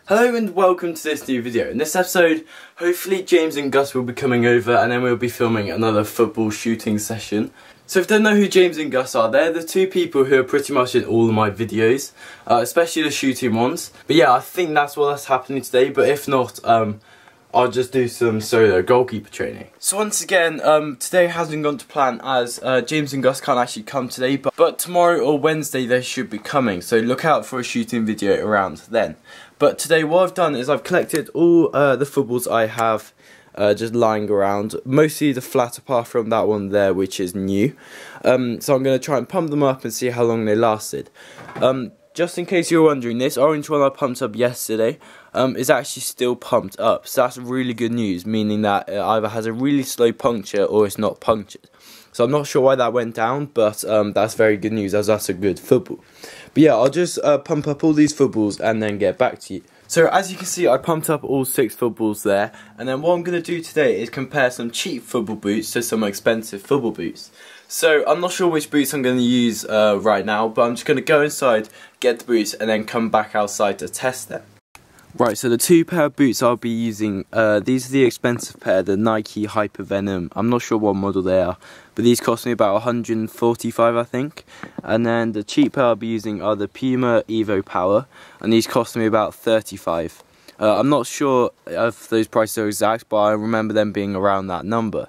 Hello and welcome to this new video. In this episode, hopefully James and Gus will be coming over and then we'll be filming another football shooting session. So if you don't know who James and Gus are, they're the two people who are pretty much in all of my videos, especially the shooting ones. But yeah, I think that's what's happening today, but if not, I'll just do some solo goalkeeper training. So once again, today hasn't gone to plan as James and Gus can't actually come today, but tomorrow or Wednesday they should be coming, so look out for a shooting video around then. But today what I've done is I've collected all the footballs I have just lying around, mostly the flat apart from that one there which is new. So I'm going to try and pump them up and see how long they lasted. Just in case you're wondering, this orange one I pumped up yesterday is actually still pumped up. So that's really good news, meaning that it either has a really slow puncture or it's not punctured. So I'm not sure why that went down, but that's very good news as that's a good football. But yeah, I'll just pump up all these footballs and then get back to you. So as you can see, I pumped up all 6 footballs there, and then what I'm going to do today is compare some cheap football boots to some expensive football boots. So I'm not sure which boots I'm going to use right now, but I'm just going to go inside, get the boots, and then come back outside to test them. Right, so the 2 pair of boots I'll be using, these are the expensive pair, the Nike Hyper Venom. I'm not sure what model they are, but these cost me about 145 I think. And then the cheap pair I'll be using are the Puma Evo Power, and these cost me about 35. I'm not sure if those prices are exact, but I remember them being around that number.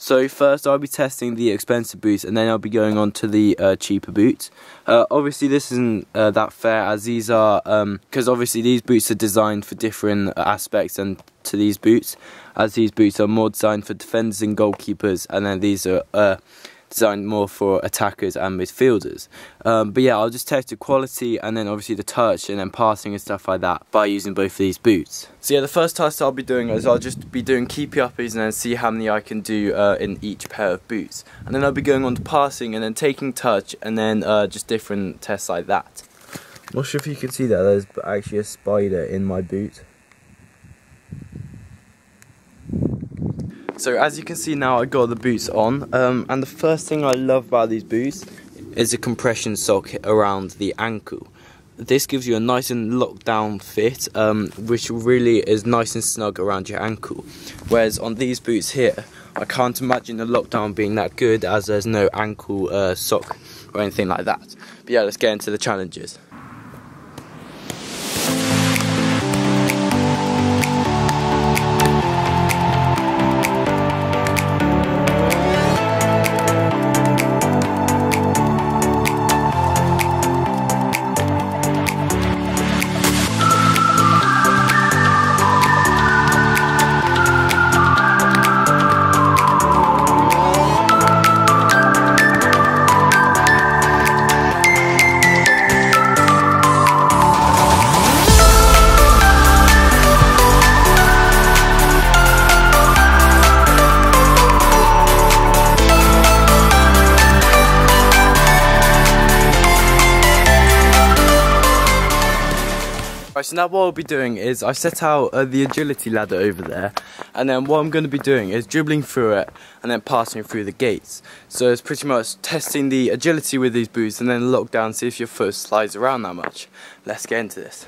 So first I'll be testing the expensive boots and then I'll be going on to the cheaper boots. Obviously this isn't that fair as these are, because obviously these boots are designed for different aspects and to these boots, as these boots are more designed for defenders and goalkeepers, and then these are designed more for attackers and midfielders. But yeah, I'll just test the quality and then obviously the touch and then passing and stuff like that by using both of these boots. So yeah, the first test I'll be doing is I'll just be doing keepy uppies and then see how many I can do in each pair of boots. And then I'll be going on to passing and then taking touch and then just different tests like that. I'm not sure if you can see that, there's actually a spider in my boot. So as you can see now, I got the boots on, and the first thing I love about these boots is the compression sock around the ankle. This gives you a nice and locked down fit, which really is nice and snug around your ankle. Whereas on these boots here, I can't imagine the lockdown being that good as there's no ankle sock or anything like that. But yeah, let's get into the challenges. So now what I'll be doing is I set out the agility ladder over there, and then what I'm going to be doing is dribbling through it and then passing through the gates. So it's pretty much testing the agility with these boots and then lock down, see if your foot slides around that much. Let's get into this.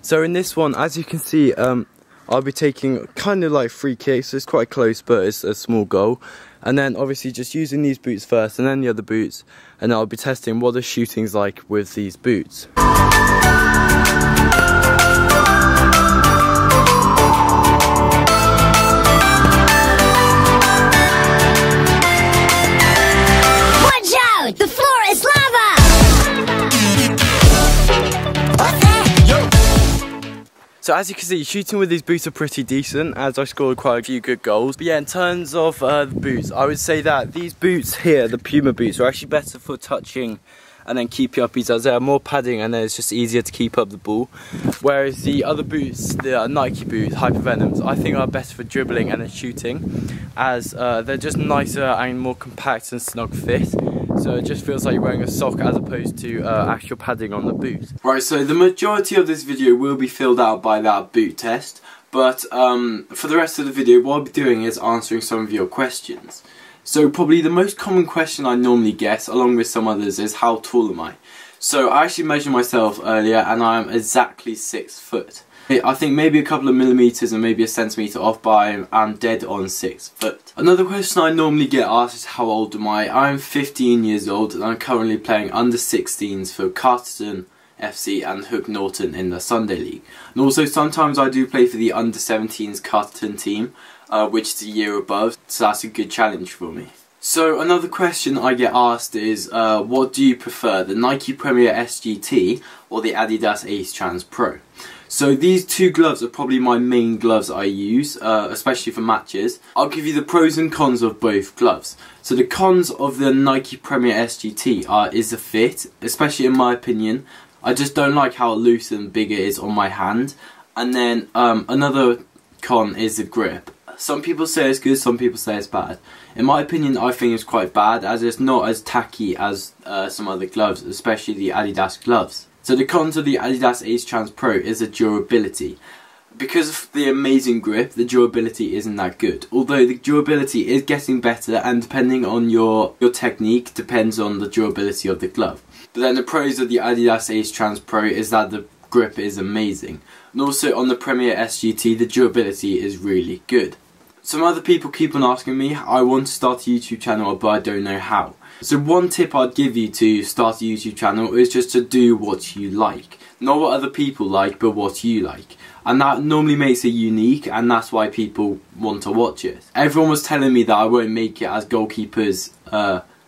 So in this one, as you can see, I'll be taking kind of like free kicks. It's quite close, but it's a small goal. And then obviously just using these boots first and then the other boots, and I'll be testing what the shooting's like with these boots. The floor is lava! So as you can see, shooting with these boots are pretty decent, as I scored quite a few good goals. But yeah, in terms of the boots, I would say that these boots here, the Puma boots, are actually better for touching and then keeping up, as they have more padding and then it's just easier to keep up the ball. Whereas the other boots, the Nike boots, Hypervenoms, I think are better for dribbling and then shooting, as they're just nicer and more compact and snug fit. So it just feels like you're wearing a sock as opposed to actual padding on the boot. Right, so the majority of this video will be filled out by that boot test, but for the rest of the video what I'll be doing is answering some of your questions. So probably the most common question I normally get, along with some others, is how tall am I? So I actually measured myself earlier and I am exactly 6 foot. I think maybe a couple of millimeters and maybe a centimeter off, but I'm dead on 6 foot. Another question I normally get asked is how old am I? I'm 15 years old and I'm currently playing under 16s for Carterton FC and Hook Norton in the Sunday League. And also sometimes I do play for the under 17s Carterton team, which is a year above, so that's a good challenge for me. So another question I get asked is, what do you prefer, the Nike Premier SGT or the Adidas Ace Trans Pro? So these two gloves are probably my main gloves I use, especially for matches. I'll give you the pros and cons of both gloves. So the cons of the Nike Premier SGT is the fit, especially in my opinion. I just don't like how loose and big it is on my hand. And then another con is the grip. Some people say it's good, some people say it's bad. In my opinion, I think it's quite bad, as it's not as tacky as some other gloves, especially the Adidas gloves. So the cons of the Adidas Ace Trans Pro is the durability. Because of the amazing grip, the durability isn't that good. Although the durability is getting better, and depending on your technique, depends on the durability of the glove. But then the pros of the Adidas Ace Trans Pro is that the grip is amazing. And also on the Premier SGT, the durability is really good. Some other people keep on asking me, I want to start a YouTube channel but I don't know how. So one tip I'd give you to start a YouTube channel is just to do what you like. Not what other people like, but what you like. And that normally makes it unique, and that's why people want to watch it. Everyone was telling me that I won't make it as goalkeepers,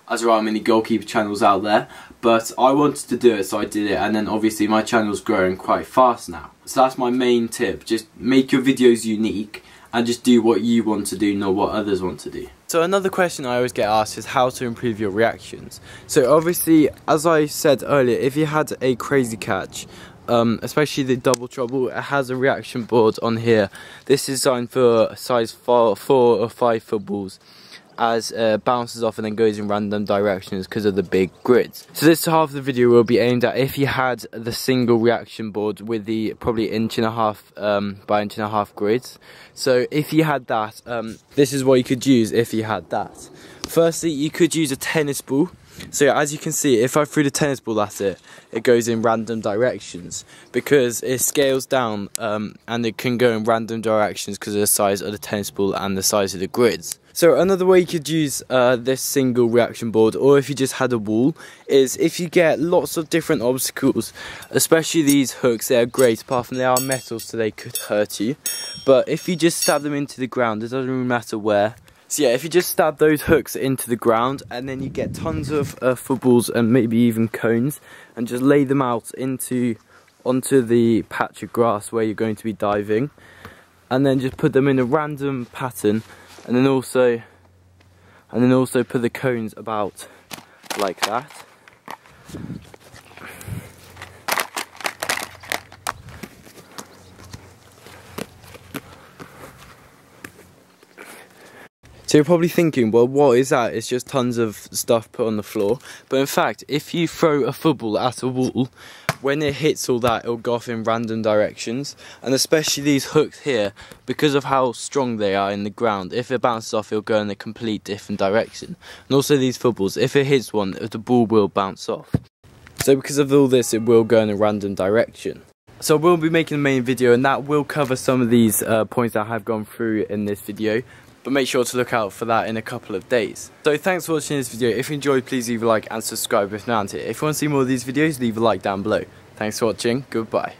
as there are many goalkeeper channels out there. But I wanted to do it, so I did it, and then obviously my channel's growing quite fast now. So that's my main tip, just make your videos unique and just do what you want to do, not what others want to do. So another question I always get asked is how to improve your reactions. So obviously, as I said earlier, if you had a crazy catch, especially the double trouble, it has a reaction board on here. This is designed for size 4 or 5 footballs, as bounces off and then goes in random directions because of the big grids. So this half of the video will be aimed at if you had the single reaction board with the probably 1.5 by 1.5 grids. So if you had that, this is what you could use if you had that. Firstly, you could use a tennis ball. So as you can see, if I threw the tennis ball at it, it goes in random directions because it scales down and it can go in random directions because of the size of the tennis ball and the size of the grids. So another way you could use this single reaction board, or if you just had a wall, is if you get lots of different obstacles, especially these hooks. They are great, apart from they are metal, so they could hurt you. But if you just stab them into the ground, it doesn't really matter where. So yeah, if you just stab those hooks into the ground, and then you get tons of footballs and maybe even cones, and just lay them out onto the patch of grass where you're going to be diving, and then just put them in a random pattern, and then also put the cones about like that. So you're probably thinking, well, what is that? It's just tons of stuff put on the floor. But in fact, if you throw a football at a wall, when it hits all that, it'll go off in random directions. And especially these hooks here, because of how strong they are in the ground, if it bounces off, it'll go in a complete different direction. And also these footballs, if it hits one, the ball will bounce off. So because of all this, it will go in a random direction. So we'll be making a main video, and that will cover some of these points that I have gone through in this video. but make sure to look out for that in a couple of days. So thanks for watching this video. If you enjoyed, please leave a like and subscribe if not. If you want to see more of these videos, leave a like down below. Thanks for watching, goodbye.